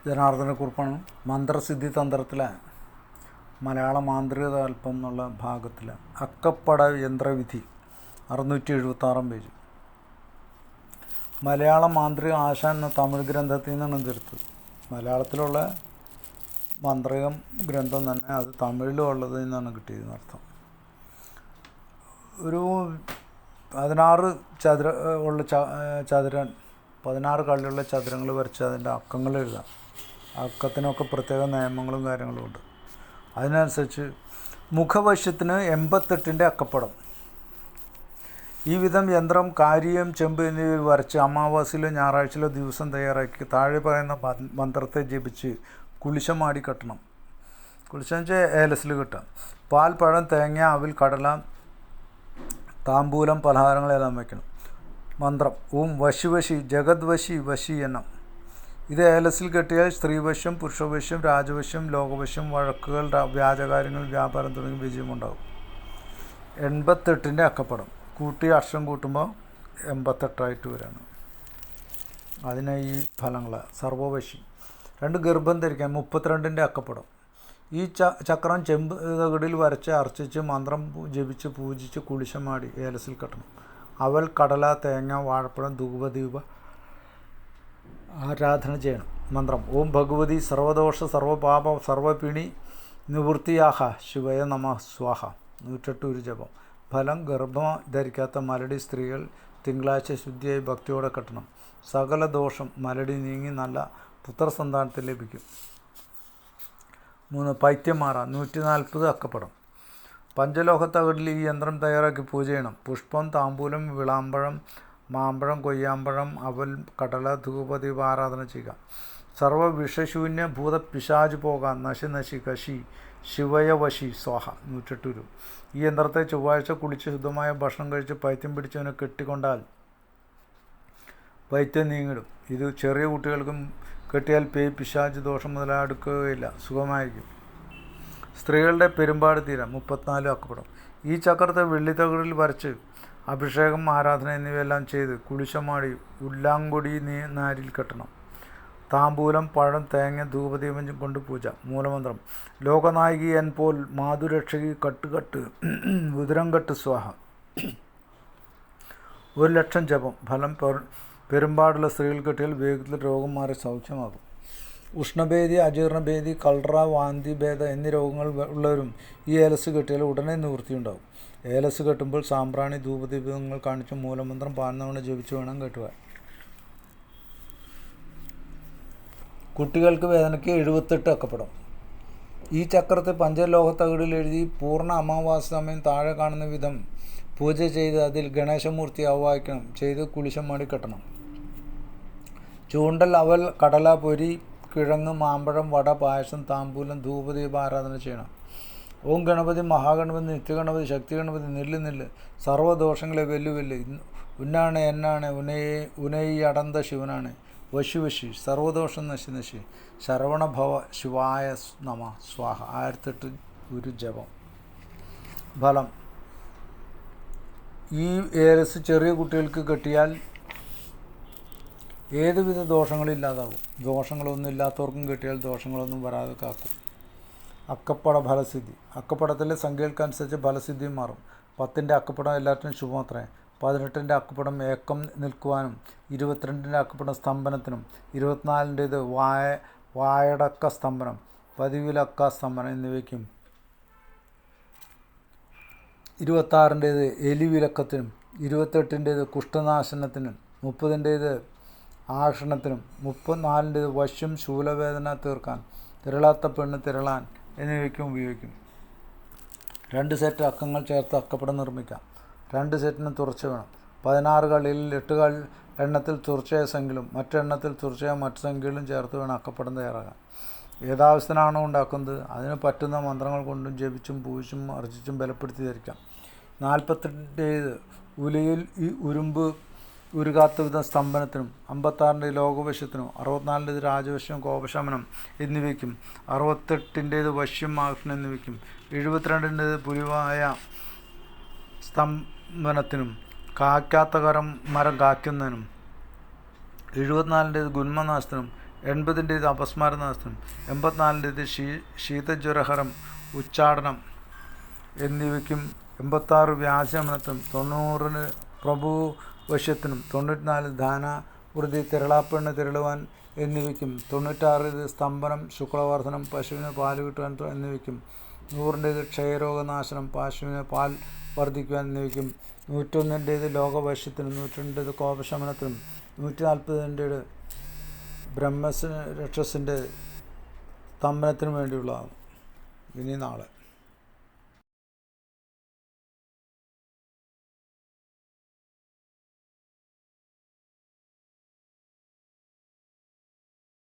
ജനാർദ്ദനക്കുറിപ്പാണ്. മന്ത്രസിദ്ധി തന്ത്രത്തിലെ മലയാള മാന്ത്രിക താൽപ്പം എന്നുള്ള ഭാഗത്തിൽ അക്കപ്പട യന്ത്രവിധി 676 പേജ്. മലയാള മാന്ത്രിക ആശാൻ എന്ന തമിഴ് ഗ്രന്ഥത്തിൽ നിന്നാണ് ഇതെടുത്തത്. മലയാളത്തിലുള്ള മാന്ത്രികം ഗ്രന്ഥം തന്നെ അത് തമിഴിലും ഉള്ളതിൽ നിന്നാണ് കിട്ടിയതെന്ന് അർത്ഥം. ഒരു 16 ചതുരൻ 16 കള്ളിയുള്ള ചതുരങ്ങൾ വരച്ച് അതിൻ്റെ അക്കങ്ങൾ എഴുതാം. അക്കത്തിനൊക്കെ പ്രത്യേക നിയമങ്ങളും കാര്യങ്ങളും ഉണ്ട്. അതിനനുസരിച്ച് മുഖവശ്യത്തിന് 88 അക്കപ്പടം. ഈ വിധം യന്ത്രം കാരിയം ചെമ്പ് എന്നിവ വരച്ച് അമാവാസിയിലോ ഞായറാഴ്ചയിലോ ദിവസം തയ്യാറാക്കി താഴെ പറയുന്ന മന്ത്രത്തെ ജപിച്ച് കുളിശമാടി കെട്ടണം. കുളിശം വെച്ചാൽ ഏലസിൽ കെട്ടാം. പാൽ, പഴം, തേങ്ങ, അവിൽ, കടല, താമ്പൂലം, പലഹാരങ്ങളെല്ലാം വയ്ക്കണം. മന്ത്രം ഓം വശി വശി ജഗത് വശി വശി എണ്ണം. ഇത് ഏലസിൽ കെട്ടിയാൽ സ്ത്രീവശ്യം, പുരുഷവശ്യം, രാജവശ്യം, ലോകവശ്യം, വഴക്കുകൾ, വ്യാജകാര്യങ്ങൾ, വ്യാപാരം തുടങ്ങി വിജയമുണ്ടാകും. 88 അക്കപ്പടം കൂട്ടി അക്ഷരം കൂട്ടുമ്പോൾ 88 വരാണ്. അതിന് ഈ ഫലങ്ങൾ സർവവശി. 2 ഗർഭം ധരിക്കാൻ 32 അക്കപ്പടം. ഈ ചക്രം ചെമ്പ് തകിടിൽ വരച്ച് അർച്ചിച്ച് മന്ത്രം ജപിച്ച് പൂജിച്ച് കുളിശമാടി ഏലസിൽ കെട്ടണം. അവൽ, കടല, തേങ്ങ, വാഴപ്പഴം, ധൂപദീപ ആരാധന ചെയ്യണം. മന്ത്രം ഓം ഭഗവതി സർവദോഷ സർവപാപ സർവപിണി നിവൃത്തിയാഹ ശിവയ നമ സ്വാഹ. 108 ജപം. ഫലം ഗർഭം ധരിക്കാത്ത മലടി സ്ത്രീകൾ തിങ്കളാഴ്ച ശുദ്ധിയായി ഭക്തിയോടെ കെട്ടണം. സകല ദോഷം മലടി നീങ്ങി നല്ല പുത്രസന്താനത്തെ ലഭിക്കും. 3 പൈത്യമാറ 140 അക്കപ്പടം. പഞ്ചലോഹത്തകിടിൽ ഈ യന്ത്രം തയ്യാറാക്കി പൂജ ചെയ്യണം. പുഷ്പം, താമ്പൂലം, വിളാമ്പഴം, മാമ്പഴം, കൊയ്യാമ്പഴം, അവൽ, കടല, ധൂപദീപ ആരാധന ചെയ്യുക. സർവ വിഷശൂന്യ ഭൂത പിശാച് പോകാൻ നശി നശി കശി ശിവയ വശി സ്വാഹ. 108 ഈ യന്ത്രത്തെ ചൊവ്വാഴ്ച കുളിച്ച് ശുദ്ധമായ ഭക്ഷണം കഴിച്ച് പൈത്യം പിടിച്ചവനെ കെട്ടിക്കൊണ്ടാൽ പൈത്യം നീങ്ങിടും. ഇത് ചെറിയ കുട്ടികൾക്കും കെട്ടിയാൽ പേയ്, പിശാച്, ദോഷം മുതലായ അടുക്കുകയില്ല, സുഖമായിരിക്കും. സ്ത്രീകളുടെ പെരുമ്പാട് തീരാൻ 34 അക്കപ്പടം. ഈ ചക്രത്തെ വെള്ളിത്തകിടിൽ വരച്ച് അഭിഷേകം, ആരാധന എന്നിവയെല്ലാം ചെയ്ത് കുളിശമാടി ഉല്ലാങ്കൊടി നാരിൽ കെട്ടണം. താമ്പൂലം, പഴം, തേങ്ങ, ധൂപദീപം കൊണ്ട് പൂജ. മൂലമന്ത്രം ലോകനായകി എൻ പോൽ മാധുരക്ഷകി കട്ട് കട്ട് ഉദരം കട്ട് സ്വാഹ. 1,00,000 ജപം. ഫലം പെരുമ്പാടുള്ള സ്ത്രീകൾ കെട്ടിയാൽ വേഗത്തിൽ രോഗം മാറി സൗഖ്യമാകും. ഉഷ്ണഭേദി, അജീർണഭേദി, കൾറ, വാന്തി ഭേദ എന്നീ രോഗങ്ങൾ ഉള്ളവരും ഈ ഏലസ് കെട്ടിയാൽ ഉടനെ നിവൃത്തിയുണ്ടാകും. ഏലസ് കെട്ടുമ്പോൾ സാമ്പ്രാണി, ധൂപദീപങ്ങൾ കാണിച്ച് മൂലമന്ത്രം 15 തവണ ജപിച്ച് വേണം കെട്ടുവാൻ. കുട്ടികൾക്ക് വേദനയ്ക്ക് 78 അക്കപ്പടം. ഈ ചക്രത്തെ പഞ്ചലോഹത്തകിടിൽ എഴുതി പൂർണ്ണ അമാവാസ സമയം താഴെ കാണുന്ന വിധം പൂജ ചെയ്ത് അതിൽ ഗണേശമൂർത്തി ആവാഹിക്കണം. ചെയ്ത് കുളിശം മാടി കെട്ടണം. ചൂണ്ടൽ, അവൽ, കടല, പൊരി, കിഴങ്ങ്, മാമ്പഴം, വട, പായസം, താമ്പൂലം, ധൂപദീപ ആരാധന ചെയ്യണം. ഓം ഗണപതി, മഹാഗണപതി, നിത്യഗണപതി, ശക്തി ഗണപതി, നെല്ല് നെല്ല്, സർവ്വദോഷങ്ങളെ വെല്ലുവെല്ല്, ഉന്നാണ് എന്നാണ്, ഉനയി അടന്ത ശിവനാണ്, വശി വശി, സർവദോഷം നശി നശി, ശരവണഭവ ശിവായ നമ സ്വാഹ. 1008 ജപം. ഫലം ഈ ഏലസ് ചെറിയ കുട്ടികൾക്ക് കെട്ടിയാൽ ഏതുവിധ ദോഷങ്ങളില്ലാതാകും. ദോഷങ്ങളൊന്നും ഇല്ലാത്തവർക്കും കെട്ടിയാൽ ദോഷങ്ങളൊന്നും വരാതെ കാക്കും. അക്കപ്പട ഫലസിദ്ധി. അക്കപ്പടത്തിലെ സംഖ്യകൾക്കനുസരിച്ച് ഫലസിദ്ധിയും മാറും. 10 അക്കപ്പടം എല്ലാറ്റിനും ശുഭമത്രേ. 18 അക്കപ്പടം ഏക്കം നിൽക്കുവാനും 22 അക്കപ്പടം സ്തംഭനത്തിനും 24 വായടക്ക സ്തംഭനം, പതിവിലക്ക സ്തംഭനം എന്നിവയ്ക്കും 26 എലിവിലക്കത്തിനും 28 കുഷ്ഠനാശനത്തിനും 30 ആഷണത്തിനും 34 വശ്യം ശൂലവേദന തീർക്കാൻ, തിരളാത്ത പെണ്ണ് തിരളാൻ എന്നിവയ്ക്കും ഉപയോഗിക്കും. 2 സെറ്റ് അക്കങ്ങൾ ചേർത്ത് അക്കപ്പടം നിർമ്മിക്കാം. 2 സെറ്റിന് തുറച്ച വേണം. 16 കള്ളിയിൽ 8 എണ്ണത്തിൽ തുറച്ചയ സംഖ്യകളും മറ്റെണ്ണത്തിൽ തുറച്ചയ മറ്റു സംഖ്യകളും ചേർത്ത് വേണം അക്കപ്പടം തയ്യാറാക്കാൻ. ഏതാവശ്യത്തിനാണോ ഉണ്ടാക്കുന്നത് അതിന് പറ്റുന്ന മന്ത്രങ്ങൾ കൊണ്ടും ജപിച്ചും പൂജിച്ചും അർച്ചിച്ചും ബലപ്പെടുത്തി ധരിക്കാം. 48 ഉലയിൽ ഈ ഉരുമ്പ് ഉരുകാത്ത വിധം സ്തംഭനത്തിനും, 56 ലോകവശ്യത്തിനും, 64 രാജവശ്യം കോപശമനം എന്നിവയ്ക്കും, 68 വശ്യം ആകർഷണം എന്നിവയ്ക്കും, 72 പുലിവായ സ്തംഭനത്തിനും, കായ്ക്കാത്ത മരം കായ്ക്കുന്നതിനും, 74 ഗുന്മനാശത്തിനും, 80 ഇത് അപസ്മാരനാശനം, 84 ഇത് ശീതജ്വരഹരം ഉച്ചാടനം എന്നിവയ്ക്കും, 86 വ്യാജമനത്തിനും, 90 പ്രഭുവശ്യത്തിനും, 94 ധാനാവൃത്തി തിരളാപ്പെണ്ണ് തിരളുവാൻ എന്നിവയ്ക്കും, 96 ഇത് സ്തംഭനം ശുക്ലവർദ്ധനം പശുവിന് പാല് കിട്ടുവാൻ എന്നിവയ്ക്കും, 100 ഇത് ക്ഷയരോഗനാശനം പശുവിന് പാൽ വർദ്ധിക്കുവാൻ എന്നിവയ്ക്കും, 101 ഇത് ലോകവശ്യത്തിനും, 102 ഇത് കോപശമനത്തിനും, 140 ഇത് ബ്രഹ്മരക്ഷസിൻ്റെ സ്തംഭനത്തിനും വേണ്ടിയുള്ളതാണ്. ഇനി നാളെ.